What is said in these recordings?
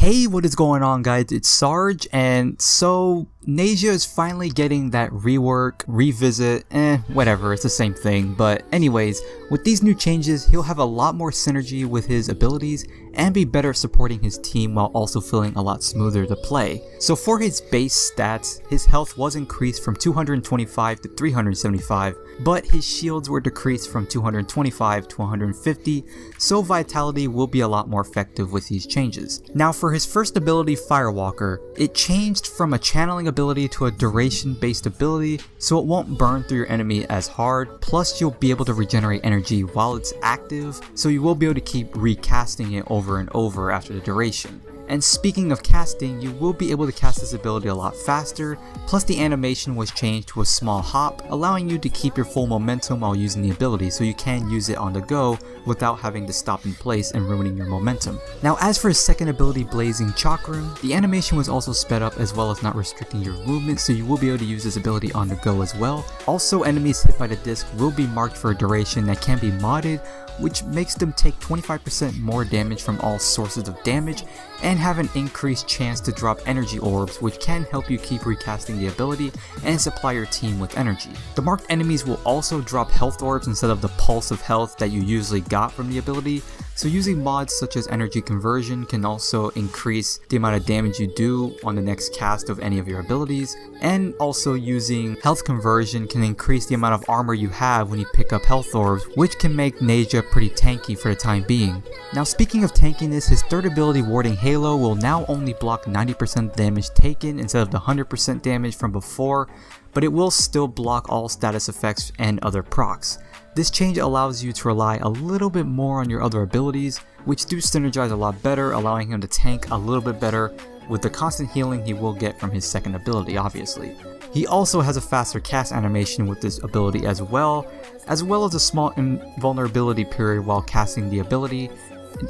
Hey, what is going on guys, it's Sarge, and so Nezha is finally getting that rework, revisit, whatever, it's the same thing. But anyways, with these new changes, he'll have a lot more synergy with his abilities and be better at supporting his team while also feeling a lot smoother to play. So for his base stats, his health was increased from 225 to 375, but his shields were decreased from 225 to 150, so vitality will be a lot more effective with these changes. Now for his first ability, Firewalker, it changed from a channeling ability to a duration based ability, so it won't burn through your enemy as hard, plus you'll be able to regenerate energy while it's active, so you will be able to keep recasting it over and over after the duration. And speaking of casting, you will be able to cast this ability a lot faster, plus the animation was changed to a small hop, allowing you to keep your full momentum while using the ability, so you can use it on the go without having to stop in place and ruining your momentum. Now as for his second ability, Blazing Chakram, the animation was also sped up as well as not restricting your movement, so you will be able to use this ability on the go as well. Also, enemies hit by the disc will be marked for a duration that can be modded, which makes them take 25% more damage from all sources of damage and have an increased chance to drop energy orbs, which can help you keep recasting the ability and supply your team with energy. The marked enemies will also drop health orbs instead of the pulse of health that you usually got from the ability, so using mods such as energy conversion can also increase the amount of damage you do on the next cast of any of your abilities, and also using health conversion can increase the amount of armor you have when you pick up health orbs, which can make Nezha pretty tanky for the time being. Now speaking of tankiness, his third ability, Warding Halo, will now only block 90% damage taken instead of the 100% damage from before, but it will still block all status effects and other procs. This change allows you to rely a little bit more on your other abilities, which do synergize a lot better, allowing him to tank a little bit better with the constant healing he will get from his second ability, obviously. He also has a faster cast animation with this ability as well as a small invulnerability period while casting the ability,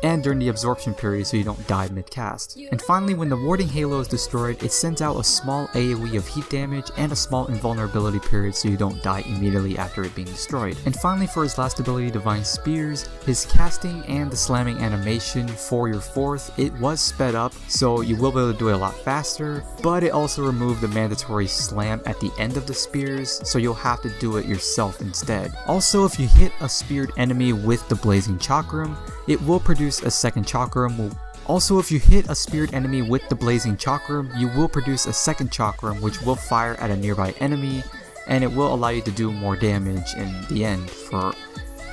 and during the absorption period so you don't die mid-cast. And finally, when the Warding Halo is destroyed, it sends out a small AoE of heat damage and a small invulnerability period so you don't die immediately after it being destroyed. And finally, for his last ability, Divine Spears, his casting and the slamming animation for your fourth, it was sped up, so you will be able to do it a lot faster, but it also removed the mandatory slam at the end of the spears, so you'll have to do it yourself instead. Also, if you hit a speared enemy with the Blazing Chakram, it will produce a second chakram. Also, if you hit a speared enemy with the Blazing Chakram, you will produce a second chakram which will fire at a nearby enemy, and it will allow you to do more damage in the end for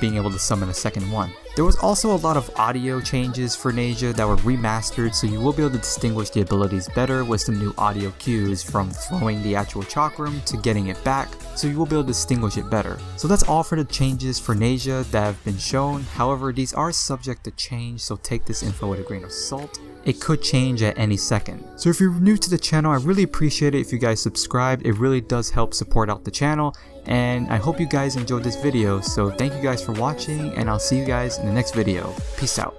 being able to summon a second one. There was also a lot of audio changes for Nezha that were remastered, so you will be able to distinguish the abilities better with some new audio cues from throwing the actual chakram to getting it back, so you will be able to distinguish it better. So that's all for the changes for Nezha that have been shown. However, these are subject to change, so take this info with a grain of salt. It could change at any second. So if you're new to the channel, I really appreciate it if you guys subscribe. It really does help support out the channel, and I hope you guys enjoyed this video. So thank you guys for watching, and I'll see you guys in the next video. Peace out.